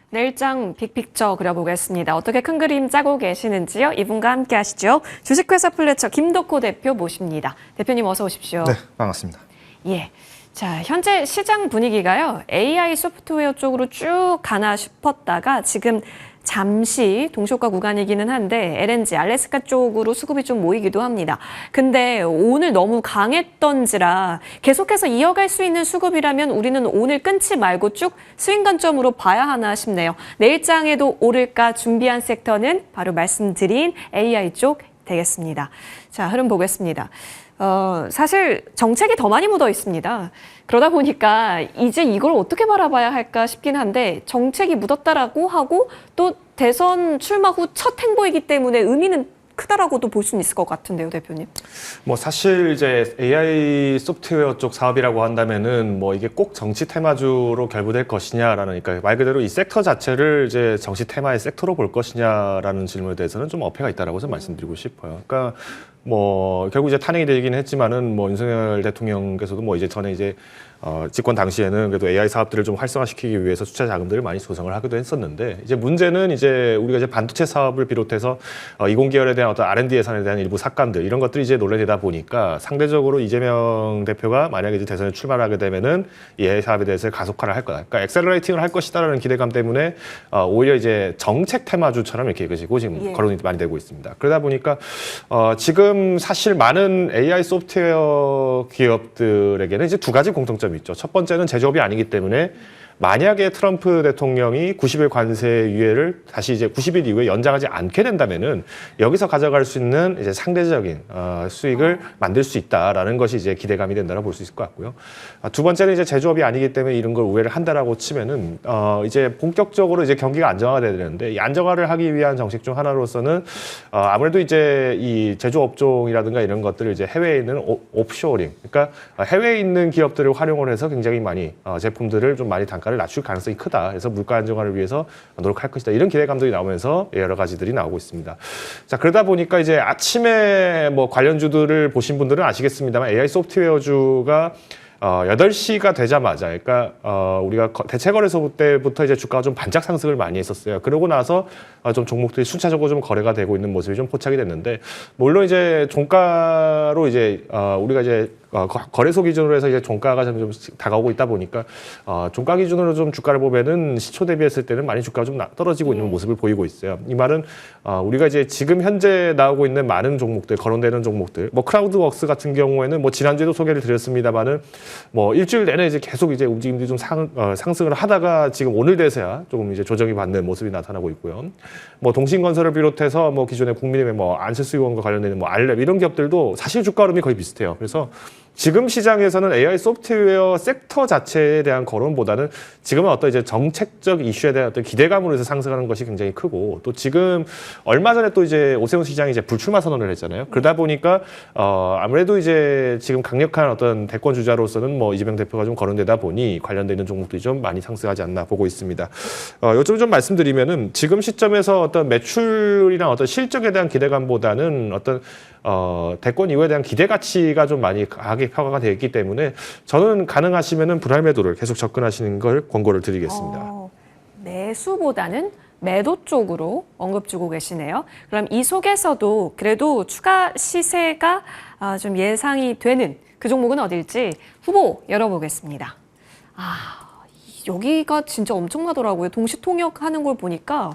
내일장 빅픽처 그려보겠습니다. 어떻게 큰 그림 짜고 계시는지요? 이분과 함께 하시죠. 주식회사 플래처 김덕호 대표 모십니다. 대표님 어서 오십시오. 네, 반갑습니다. 예. 자, 현재 시장 분위기가요. AI 소프트웨어 쪽으로 쭉 가나 싶었다가 지금 잠시 동시효과 구간이기는 한데 LNG, 알래스카 쪽으로 수급이 좀 모이기도 합니다. 근데 오늘 너무 강했던지라 계속해서 이어갈 수 있는 수급이라면 우리는 오늘 끊지 말고 쭉 스윙 관점으로 봐야 하나 싶네요. 내일장에도 오를까 준비한 섹터는 바로 말씀드린 AI 쪽 되겠습니다. 자, 흐름 보겠습니다. 사실 정책이 더 많이 묻어 있습니다. 그러다 보니까 이제 이걸 어떻게 바라봐야 할까 싶긴 한데 정책이 묻었다라고 하고 또 대선 출마 후 첫 행보이기 때문에 의미는 크다라고도 볼 수는 있을 것 같은데요, 대표님. 뭐 사실 이제 AI 소프트웨어 쪽 사업이라고 한다면은 뭐 이게 꼭 정치 테마주로 결부될 것이냐라는, 그러니까 말 그대로 이 섹터 자체를 이제 정치 테마의 섹터로 볼 것이냐라는 질문에 대해서는 좀 어폐가 있다라고 좀 말씀드리고 싶어요. 그러니까 뭐 결국 이제 탄핵이 되긴 했지만은 뭐 윤석열 대통령께서도 뭐 이제 전에 이제 집권 당시에는 그래도 AI 사업들을 좀 활성화시키기 위해서 투자 자금들을 많이 조성을 하기도 했었는데, 이제 문제는 이제 우리가 이제 반도체 사업을 비롯해서 이공계열에 대한 어떤 R&D 예산에 대한 일부 삭감들 이런 것들이 이제 논란되다 보니까 상대적으로 이재명 대표가 만약에 이제 대선에 출마하게 되면은 이 AI 사업에 대해서 가속화를 할 거다. 그러니까 엑셀러레이팅을 할 것이다라는 기대감 때문에 오히려 이제 정책 테마주처럼 이렇게 이것이고 지금 거론이 많이 되고 있습니다. 그러다 보니까 지금 사실 많은 AI 소프트웨어 기업들에게는 이제 두 가지 공통점이 있죠. 첫 번째는 제조업이 아니기 때문에 만약에 트럼프 대통령이 90일 관세 유예를 다시 이제 90일 이후에 연장하지 않게 된다면은 여기서 가져갈 수 있는 이제 상대적인 수익을 만들 수 있다라는 것이 이제 기대감이 된다고 볼 수 있을 것 같고요. 두 번째는 이제 제조업이 아니기 때문에 이런 걸 우회를 한다라고 치면은 이제 본격적으로 이제 경기가 안정화가 돼야 되는데, 이 안정화를 하기 위한 정책 중 하나로서는 아무래도 이제 이 제조업종이라든가 이런 것들을 이제 해외에 있는 옵쇼어링, 그러니까 해외에 있는 기업들을 활용을 해서 굉장히 많이 제품들을 좀 많이 단가를 낮출 가능성이 크다. 그래서 물가 안정화를 위해서 노력할 것이다. 이런 기대감들이 나오면서 여러 가지들이 나오고 있습니다. 자, 그러다 보니까 이제 아침에 뭐 관련주들을 보신 분들은 아시겠습니다만 AI 소프트웨어주가 8시가 되자마자, 그러니까 우리가 대체거래소 때부터 이제 주가가 좀 반짝 상승을 많이 했었어요. 그러고 나서 좀 종목들이 순차적으로 좀 거래가 되고 있는 모습이 좀 포착이 됐는데, 물론 이제 종가로 이제 우리가 이제 거래소 기준으로 해서 이제 종가가 좀 다가오고 있다 보니까 종가 기준으로 좀 주가를 보면은 시초 대비했을 때는 많이 주가가 좀 떨어지고 있는 모습을 보이고 있어요. 이 말은 우리가 이제 지금 현재 나오고 있는 많은 종목들, 거론되는 종목들, 뭐 크라우드웍스 같은 경우에는 뭐 지난주에도 소개를 드렸습니다만은 뭐 일주일 내내 이제 계속 이제 움직임들이 좀 상승을 하다가 지금 오늘 돼서야 조금 이제 조정이 받는 모습이 나타나고 있고요. 뭐 동신건설을 비롯해서 뭐 기존의 국민의힘 뭐 안철수 의원과 관련된 뭐 알랩 이런 기업들도 사실 주가 흐름이 거의 비슷해요. 그래서 지금 시장에서는 AI 소프트웨어 섹터 자체에 대한 거론보다는 지금은 어떤 이제 정책적 이슈에 대한 어떤 기대감으로 해서 상승하는 것이 굉장히 크고, 또 지금 얼마 전에 또 이제 오세훈 시장이 이제 불출마 선언을 했잖아요. 그러다 보니까 아무래도 이제 지금 강력한 어떤 대권 주자로서는 뭐 이재명 대표가 좀 거론되다 보니 관련돼 있는 종목들이 좀 많이 상승하지 않나 보고 있습니다. 요점 좀 말씀드리면은 지금 시점에서 어떤 매출이나 어떤 실적에 대한 기대감보다는 어떤 대권 이후에 대한 기대 가치가 좀 많이 강하게 평가가 되어 있기 때문에 저는 가능하시면은 불알 매도를 계속 접근하시는 걸 권고를 드리겠습니다. 매수보다는 매도 쪽으로 언급 주고 계시네요. 그럼 이 속에서도 그래도 추가 시세가 좀 예상이 되는 그 종목은 어딜지 후보 열어보겠습니다. 여기가 진짜 엄청나더라고요. 동시 통역하는 걸 보니까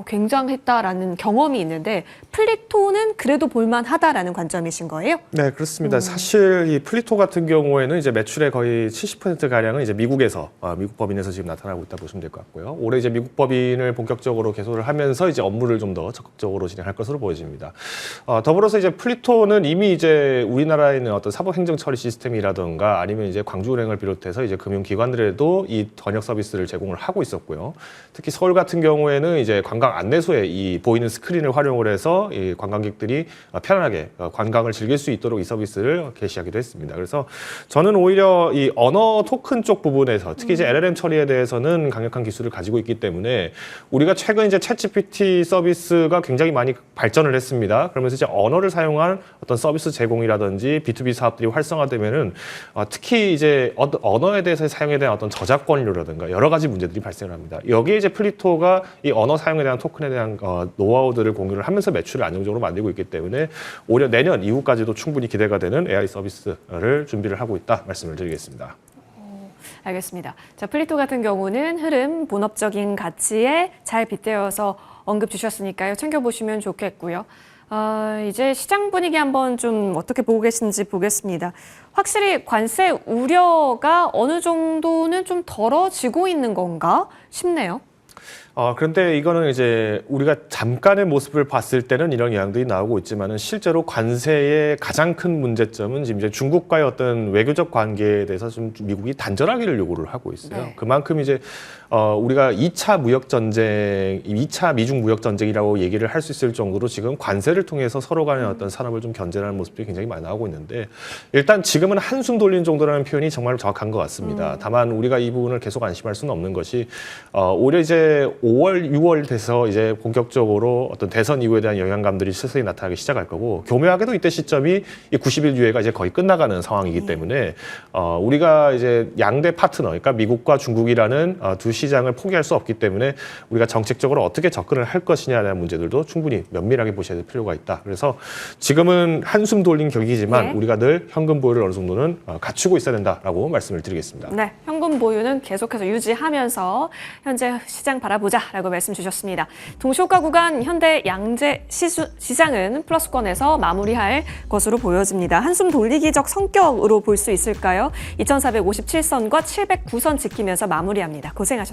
굉장했다라는 경험이 있는데, 플리토는 그래도 볼만하다라는 관점이신 거예요? 네, 그렇습니다. 사실 이 플리토 같은 경우에는 이제 매출의 거의 70% 가량은 이제 미국에서 미국 법인에서 지금 나타나고 있다 보시면 될 것 같고요. 올해 이제 미국 법인을 본격적으로 개소를 하면서 이제 업무를 좀 더 적극적으로 진행할 것으로 보여집니다. 더불어서 이제 플리토는 이미 이제 우리나라에 있는 어떤 사법 행정 처리 시스템이라든가 아니면 이제 광주은행을 비롯해서 이제 금융기관들에도 이 번역 서비스를 제공을 하고 있었고요. 특히 서울 같은 경우에는 이제 관광 관광 안내소에 이 보이는 스크린을 활용을 해서 이 관광객들이 편안하게 관광을 즐길 수 있도록 이 서비스를 개시하기도 했습니다. 그래서 저는 오히려 이 언어 토큰 쪽 부분에서 특히 이제 LLM 처리에 대해서는 강력한 기술을 가지고 있기 때문에 우리가 최근 이제 챗GPT 서비스가 굉장히 많이 발전을 했습니다. 그러면서 이제 언어를 사용한 어떤 서비스 제공이라든지 B2B 사업들이 활성화되면은 특히 이제 언어에 대해서 사용에 대한 어떤 저작권료라든가 여러 가지 문제들이 발생을 합니다. 여기에 이제 플리토가 이 언어 사용에 대한 토큰에 대한 노하우들을 공유를 하면서 매출을 안정적으로 만들고 있기 때문에 오히려 내년 이후까지도 충분히 기대가 되는 AI 서비스를 준비를 하고 있다 말씀을 드리겠습니다. 알겠습니다. 자, 플리토 같은 경우는 흐름, 본업적인 가치에 잘 빗대어서 언급 주셨으니까요. 챙겨보시면 좋겠고요. 이제 시장 분위기 한번 좀 어떻게 보고 계신지 보겠습니다. 확실히 관세 우려가 어느 정도는 좀 덜어지고 있는 건가 싶네요. 그런데 이거는 이제 우리가 잠깐의 모습을 봤을 때는 이런 이야기들이 나오고 있지만은 실제로 관세의 가장 큰 문제점은 지금 이제 중국과의 어떤 외교적 관계에 대해서 좀 미국이 단절하기를 요구를 하고 있어요. 네. 그만큼 이제 우리가 2차 무역 전쟁, 2차 미중 무역 전쟁이라고 얘기를 할 수 있을 정도로 지금 관세를 통해서 서로 간의 어떤 산업을 좀 견제하는 모습들이 굉장히 많이 나오고 있는데 일단 지금은 한숨 돌린 정도라는 표현이 정말 정확한 것 같습니다. 다만 우리가 이 부분을 계속 안심할 수는 없는 것이 올해 이제 5월, 6월 돼서 이제 본격적으로 어떤 대선 이후에 대한 영향감들이 슬슬 나타나기 시작할 거고 교묘하게도 이때 시점이 이 90일 유예가 이제 거의 끝나가는 상황이기 때문에 우리가 이제 양대 파트너, 그러니까 미국과 중국이라는 두 시장을 포기할 수 없기 때문에 우리가 정책적으로 어떻게 접근을 할 것이냐에 대한 문제들도 충분히 면밀하게 보셔야 될 필요가 있다. 그래서 지금은 한숨 돌린 격이지만 네. 우리가 늘 현금 보유를 어느 정도는 갖추고 있어야 된다라고 말씀을 드리겠습니다. 네, 현금 보유는 계속해서 유지하면서 현재 시장 바라보자라고 말씀 주셨습니다. 동시효과 구간 현대 양재 시장은 플러스권에서 마무리할 것으로 보여집니다. 한숨 돌리기적 성격으로 볼 수 있을까요? 2457선과 709선 지키면서 마무리합니다. 고생하셨습니다.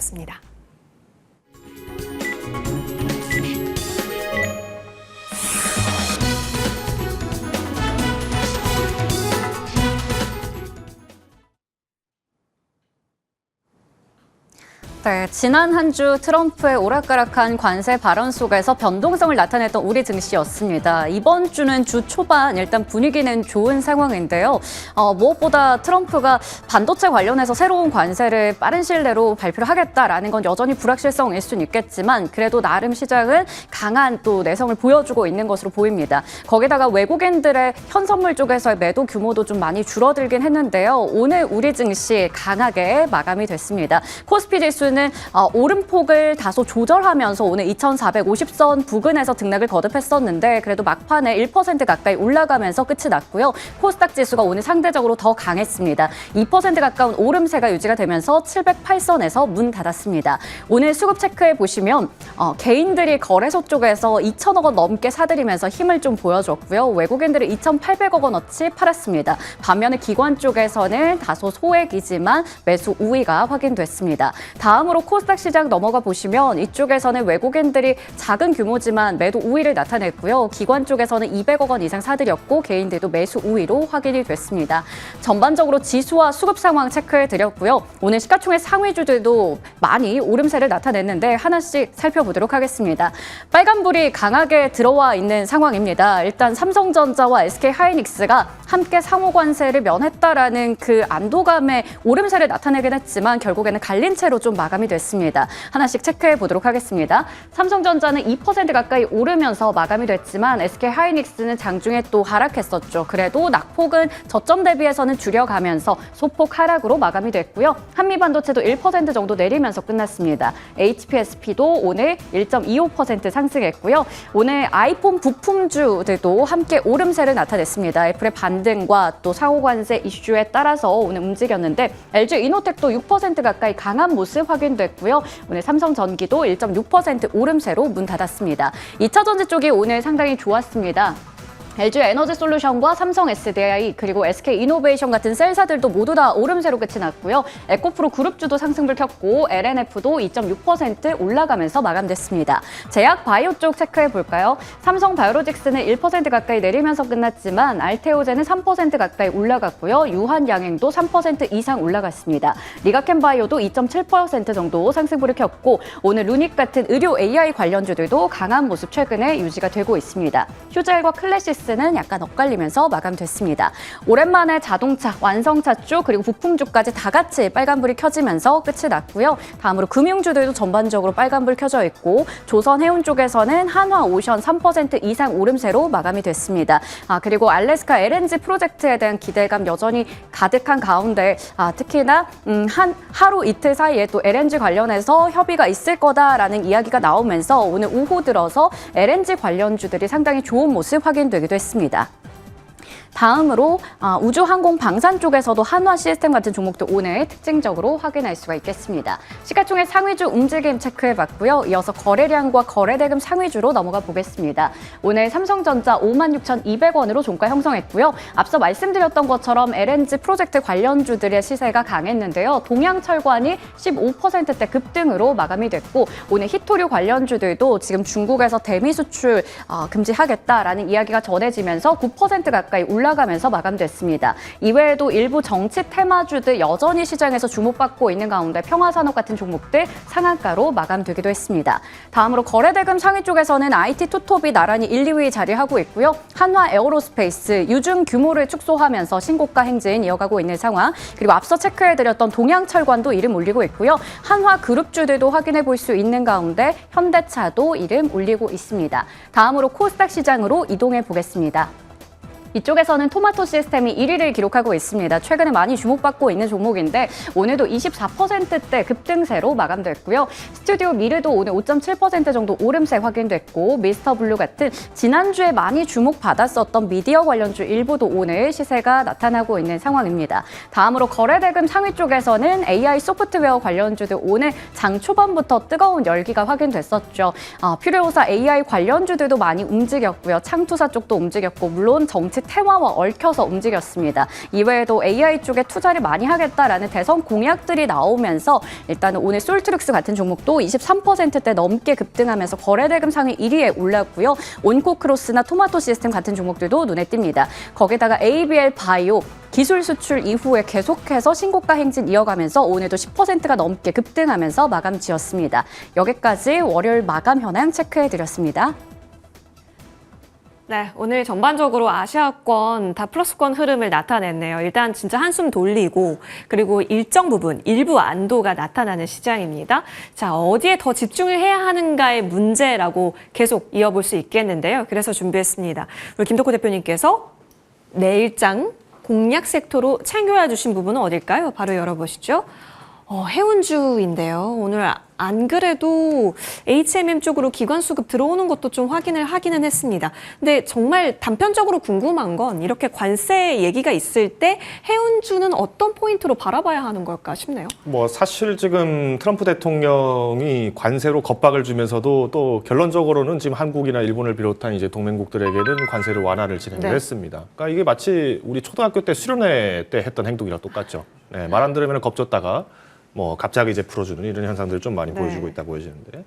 네, 지난 한 주 트럼프의 오락가락한 관세 발언 속에서 변동성을 나타냈던 우리 증시였습니다. 이번 주는 주 초반 일단 분위기는 좋은 상황인데요. 무엇보다 트럼프가 반도체 관련해서 새로운 관세를 빠른 시일 내로 발표를 하겠다라는 건 여전히 불확실성일 수는 있겠지만 그래도 나름 시장은 강한 또 내성을 보여주고 있는 것으로 보입니다. 거기다가 외국인들의 현선물 쪽에서의 매도 규모도 좀 많이 줄어들긴 했는데요. 오늘 우리 증시 강하게 마감이 됐습니다. 코스피 지수는 오름폭을 다소 조절하면서 오늘 2,450선 부근에서 등락을 거듭했었는데 그래도 막판에 1% 가까이 올라가면서 끝이 났고요. 코스닥 지수가 오늘 상대적으로 더 강했습니다. 2% 가까운 오름세가 유지가 되면서 708선에서 문 닫았습니다. 오늘 수급 체크해 보시면 개인들이 거래소 쪽에서 2천억 원 넘게 사들이면서 힘을 좀 보여줬고요. 외국인들은 2,800억 원어치 팔았습니다. 반면에 기관 쪽에서는 다소 소액이지만 매수 우위가 확인됐습니다. 다음으로 코스닥 시장 넘어가 보시면 이쪽에서는 외국인들이 작은 규모지만 매도 우위를 나타냈고요. 기관 쪽에서는 200억 원 이상 사들였고 개인들도 매수 우위로 확인이 됐습니다. 전반적으로 지수와 수급 상황 체크해드렸고요. 오늘 시가총액 상위주들도 많이 오름세를 나타냈는데 하나씩 살펴보도록 하겠습니다. 빨간불이 강하게 들어와 있는 상황입니다. 일단 삼성전자와 SK하이닉스가 함께 상호관세를 면했다라는 그 안도감에 오름세를 나타내긴 했지만 결국에는 갈린 채로 좀 마감이 됐습니다. 하나씩 체크해 보도록 하겠습니다. 삼성전자는 2% 가까이 오르면서 마감이 됐지만 SK하이닉스는 장중에 또 하락했었죠. 그래도 낙폭은 저점 대비해서는 줄여가면서 소폭 하락으로 마감이 됐고요. 한미반도체도 1% 정도 내리면서 끝났습니다. HPSP도 오늘 1.25% 상승했고요. 오늘 아이폰 부품주들도 함께 오름세를 나타냈습니다. 애플의 반등과 또 상호관세 이슈에 따라서 오늘 움직였는데 LG 이노텍도 6% 가까이 강한 모습 확인됐고요. 오늘 삼성전기도 1.6% 오름세로 문 닫았습니다. 2차 전지 쪽이 오늘 상당히 좋았습니다. LG 에너지 솔루션과 삼성 SDI 그리고 SK 이노베이션 같은 셀사들도 모두 다 오름세로 끝이 났고요. 에코프로 그룹주도 상승불 켰고 LNF도 2.6% 올라가면서 마감됐습니다. 제약 바이오 쪽 체크해 볼까요? 삼성 바이오로직스는 1% 가까이 내리면서 끝났지만 알테오제는 3% 가까이 올라갔고요. 유한양행도 3% 이상 올라갔습니다. 리가켄 바이오도 2.7% 정도 상승불을 켰고 오늘 루닉 같은 의료 AI 관련주들도 강한 모습 최근에 유지가 되고 있습니다. 휴젤과 클래시스 는 약간 엇갈리면서 마감됐습니다. 오랜만에 자동차, 완성차 쪽 그리고 부품주까지 다 같이 빨간불이 켜지면서 끝이 났고요. 다음으로 금융주들도 전반적으로 빨간불 켜져 있고 조선해운 쪽에서는 한화오션 3% 이상 오름세로 마감이 됐습니다. 그리고 알래스카 LNG 프로젝트에 대한 기대감 여전히 가득한 가운데 특히나 하루 이틀 사이에 또 LNG 관련해서 협의가 있을 거다라는 이야기가 나오면서 오늘 오후 들어서 LNG 관련주들이 상당히 좋은 모습 확인되기도 했습니다. 다음으로 우주항공 방산 쪽에서도 한화 시스템 같은 종목도 오늘 특징적으로 확인할 수가 있겠습니다. 시가총액 상위주 움직임 체크해봤고요. 이어서 거래량과 거래대금 상위주로 넘어가 보겠습니다. 오늘 삼성전자 56,200원으로 종가 형성했고요. 앞서 말씀드렸던 것처럼 LNG 프로젝트 관련주들의 시세가 강했는데요. 동양철관이 15%대 급등으로 마감이 됐고 오늘 히토류 관련주들도 지금 중국에서 대미 수출 금지하겠다라는 이야기가 전해지면서 9% 가까이 올라가면서 마감됐습니다. 이외에도 일부 정치 테마주들 여전히 시장에서 주목받고 있는 가운데 평화산업 같은 종목들 상한가로 마감되기도 했습니다. 다음으로 거래대금 상위 쪽에서는 IT 투톱이 나란히 1, 2위 자리하고 있고요. 한화 에어로스페이스 유증 규모를 축소하면서 신고가 행진 이어가고 있는 상황. 그리고 앞서 체크해드렸던 동양철관도 이름 올리고 있고요. 한화 그룹주들도 확인해 볼 수 있는 가운데 현대차도 이름 올리고 있습니다. 다음으로 코스닥 시장으로 이동해 보겠습니다. 이쪽에서는 토마토 시스템이 1위를 기록하고 있습니다. 최근에 많이 주목받고 있는 종목인데 오늘도 24%대 급등세로 마감됐고요. 스튜디오 미르도 오늘 5.7% 정도 오름세 확인됐고 미스터블루 같은 지난주에 많이 주목받았었던 미디어 관련주 일부도 오늘 시세가 나타나고 있는 상황입니다. 다음으로 거래대금 상위 쪽에서는 AI 소프트웨어 관련주들 오늘 장 초반부터 뜨거운 열기가 확인됐었죠. 퓨레오사 AI 관련주들도 많이 움직였고요. 창투사 쪽도 움직였고 물론 정치 테마와 얽혀서 움직였습니다. 이외에도 AI 쪽에 투자를 많이 하겠다라는 대선 공약들이 나오면서 일단은 오늘 솔트룩스 같은 종목도 23%대 넘게 급등하면서 거래대금 상위 1위에 올랐고요. 온코크로스나 토마토 시스템 같은 종목들도 눈에 띕니다. 거기다가 ABL 바이오 기술 수출 이후에 계속해서 신고가 행진 이어가면서 오늘도 10%가 넘게 급등하면서 마감 지었습니다. 여기까지 월요일 마감 현황 체크해드렸습니다. 네, 오늘 전반적으로 아시아권 다 플러스권 흐름을 나타냈네요. 일단 진짜 한숨 돌리고 그리고 일정 부분 일부 안도가 나타나는 시장입니다. 자, 어디에 더 집중을 해야 하는가의 문제라고 계속 이어볼 수 있겠는데요. 그래서 준비했습니다. 우리 김덕호 대표님께서 내일장 공략 섹터로 챙겨야 주신 부분은 어딜까요? 바로 열어보시죠. 해운주인데요. 오늘 안 그래도 HMM 쪽으로 기관 수급 들어오는 것도 좀 확인을 하기는 했습니다. 근데 정말 단편적으로 궁금한 건 이렇게 관세 얘기가 있을 때 해운주는 어떤 포인트로 바라봐야 하는 걸까 싶네요. 뭐 사실 지금 트럼프 대통령이 관세로 겁박을 주면서도 또 결론적으로는 지금 한국이나 일본을 비롯한 이제 동맹국들에게는 관세를 완화를 진행을 했습니다. 그러니까 이게 마치 우리 초등학교 때 수련회 때 했던 행동이랑 똑같죠. 네, 말 안 들으면 겁줬다가 뭐 갑자기 이제 풀어주는 이런 현상들을 좀 많이 보여주고 있다 보여지는데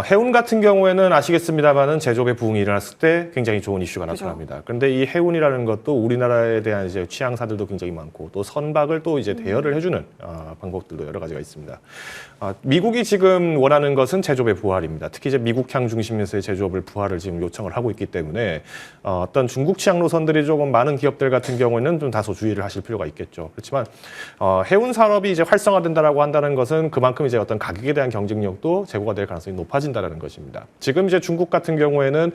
해운 같은 경우에는 아시겠습니다만은 제조업의 부흥이 일어났을 때 굉장히 좋은 이슈가 나타납니다. 그런데 이 해운이라는 것도 우리나라에 대한 이제 취향사들도 굉장히 많고 또 선박을 또 이제 대여를 해주는 방법들도 여러 가지가 있습니다. 미국이 지금 원하는 것은 제조업의 부활입니다. 특히 이제 미국향 중심에서의 제조업을 부활을 지금 요청을 하고 있기 때문에 어떤 중국 취향 노선들이 조금 많은 기업들 같은 경우에는 좀 다소 주의를 하실 필요가 있겠죠. 그렇지만 해운 산업이 이제 활성화된다라고 한다는 것은 그만큼 이제 어떤 가격에 대한 경쟁력도 제고가 될 가능성이 높아진다라는 것입니다. 지금 이제 중국 같은 경우에는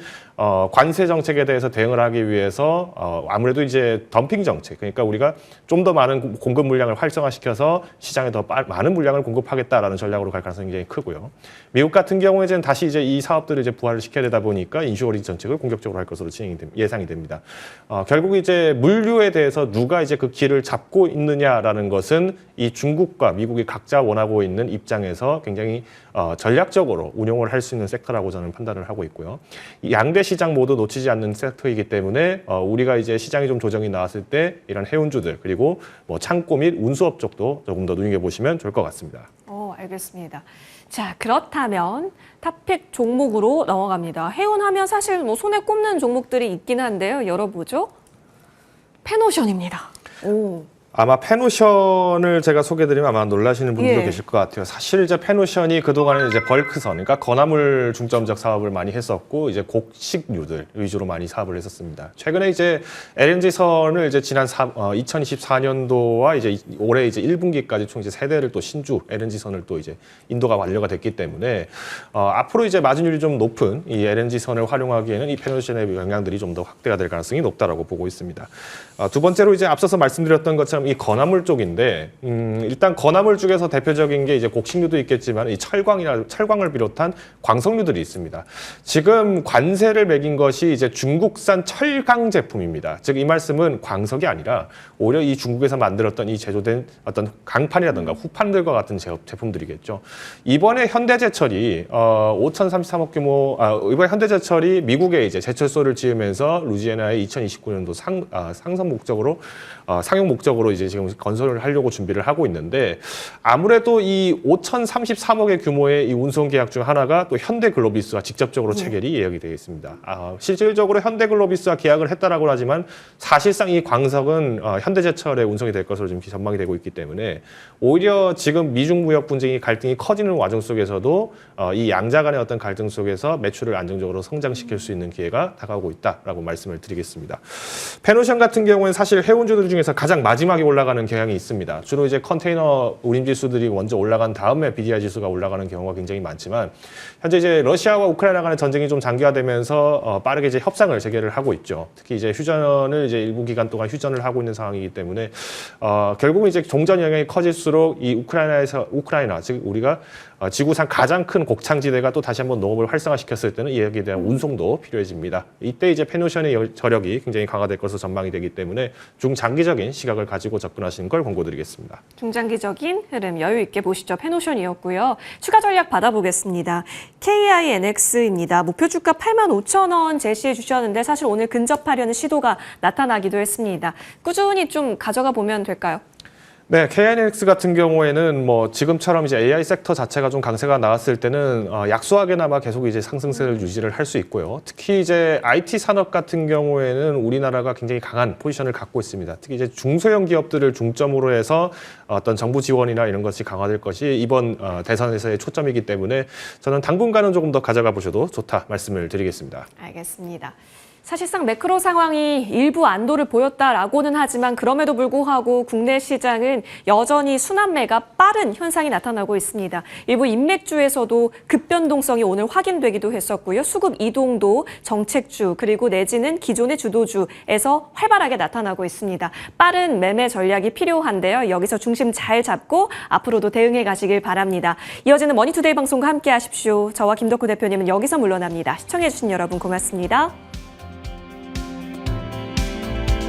관세 정책에 대해서 대응을 하기 위해서 아무래도 이제 덤핑 정책, 그러니까 우리가 좀 더 많은 공급 물량을 활성화시켜서 시장에 더 많은 물량을 공급하겠다라는 전략으로 갈 가능성이 굉장히 크고요. 미국 같은 경우에는 다시 이제 이 사업들을 이제 부활을 시켜야 되다 보니까 인슈어링 정책을 공격적으로 할 것으로 예상이 됩니다. 결국 이제 물류에 대해서 누가 이제 그 길을 잡고 있느냐라는 것은 이 중국과 미국이 각자 원하고 있는 입장에서 굉장히 전략적으로 운용을 할 수 있는 섹터라고 저는 판단을 하고 있고요. 이 양대 시장 모두 놓치지 않는 섹터이기 때문에 우리가 이제 시장이 좀 조정이 나왔을 때 이런 해운주들 그리고 뭐 창고 및 운수업 쪽도 조금 더 눈여겨보시면 좋을 것 같습니다. 알겠습니다. 자, 그렇다면 탑픽 종목으로 넘어갑니다. 해운하면 사실 뭐 손에 꼽는 종목들이 있긴 한데요. 열어보죠. 페노션입니다. 오. 아마 페노션을 제가 소개해드리면 아마 놀라시는 분들도 예. 계실 것 같아요. 사실 이제 페노션이 그동안은 이제 벌크선, 그러니까 건화물 중점적 사업을 많이 했었고, 이제 곡식류들 위주로 많이 사업을 했었습니다. 최근에 이제 LNG선을 이제 지난 2024년도와 이제 올해 이제 1분기까지 총 이제 3대를 또 신주 LNG선을 또 이제 인도가 완료가 됐기 때문에 앞으로 이제 마진율이 좀 높은 이 LNG선을 활용하기에는 이 페노션의 영향들이 좀 더 확대가 될 가능성이 높다라고 보고 있습니다. 두 번째로 이제 앞서서 말씀드렸던 것처럼 이 건화물 쪽인데 일단 건화물 쪽에서 대표적인 게 이제 곡식류도 있겠지만 이 철광을 비롯한 광석류들이 있습니다. 지금 관세를 매긴 것이 이제 중국산 철강 제품입니다. 즉 이 말씀은 광석이 아니라 오히려 이 중국에서 만들었던 이 제조된 어떤 강판이라든가 후판들과 같은 제품들이겠죠. 이번에 현대제철이 5,033억 규모 이번에 현대제철이 미국에 이제 제철소를 지으면서 루지애나의 2029년도 상용 목적으로 이제 지금 건설을 하려고 준비를 하고 있는데 아무래도 이 5,033억의 규모의 이 운송 계약 중 하나가 또 현대글로비스와 직접적으로 체결이 예약이 되어 있습니다. 실질적으로 현대글로비스와 계약을 했다라고 하지만 사실상 이 광석은 현대제철에 운송이 될 것으로 지금 전망이 되고 있기 때문에 오히려 지금 미중 무역 분쟁이 갈등이 커지는 와중 속에서도 이 양자 간의 어떤 갈등 속에서 매출을 안정적으로 성장시킬 수 있는 기회가 다가오고 있다라고 말씀을 드리겠습니다. 페노션 같은 경우는 사실 해운주들 중에서 가장 마지막에 올라가는 경향이 있습니다. 주로 이제 컨테이너 운임지수들이 먼저 올라간 다음에 BDI 지수가 올라가는 경우가 굉장히 많지만 현재 이제 러시아와 우크라이나 간의 전쟁이 좀 장기화되면서 빠르게 이제 협상을 재개를 하고 있죠. 특히 이제 휴전을 이제 일부 기간 동안 휴전을 하고 있는 상황이기 때문에 결국은 이제 종전 영향이 커질수록 이 우크라이나 즉 우리가 지구상 가장 큰 곡창지대가 또 다시 한번 농업을 활성화시켰을 때는 이에 대한 운송도 필요해집니다. 이때 이제 페노션의 저력이 굉장히 강화될 것으로 전망이 되기 때문에 중장기적인 시각을 가지고 접근하시는 걸 권고드리겠습니다. 중장기적인 흐름 여유 있게 보시죠. 페노션이었고요. 추가 전략 받아보겠습니다. KINX입니다. 목표 주가 85,000원 제시해 주셨는데 사실 오늘 근접하려는 시도가 나타나기도 했습니다. 꾸준히 좀 가져가 보면 될까요? 네, KINX 같은 경우에는 뭐 지금처럼 이제 AI 섹터 자체가 좀 강세가 나왔을 때는 약소하게나마 계속 이제 상승세를 유지를 할 수 있고요. 특히 이제 IT 산업 같은 경우에는 우리나라가 굉장히 강한 포지션을 갖고 있습니다. 특히 이제 중소형 기업들을 중점으로 해서 어떤 정부 지원이나 이런 것이 강화될 것이 이번 대선에서의 초점이기 때문에 저는 당분간은 조금 더 가져가 보셔도 좋다 말씀을 드리겠습니다. 알겠습니다. 사실상 매크로 상황이 일부 안도를 보였다라고는 하지만 그럼에도 불구하고 국내 시장은 여전히 순환매가 빠른 현상이 나타나고 있습니다. 일부 인맥주에서도 급변동성이 오늘 확인되기도 했었고요. 수급 이동도 정책주 그리고 내지는 기존의 주도주에서 활발하게 나타나고 있습니다. 빠른 매매 전략이 필요한데요. 여기서 중심 잘 잡고 앞으로도 대응해 가시길 바랍니다. 이어지는 머니투데이 방송과 함께 하십시오. 저와 김덕호 대표님은 여기서 물러납니다. 시청해 주신 여러분 고맙습니다.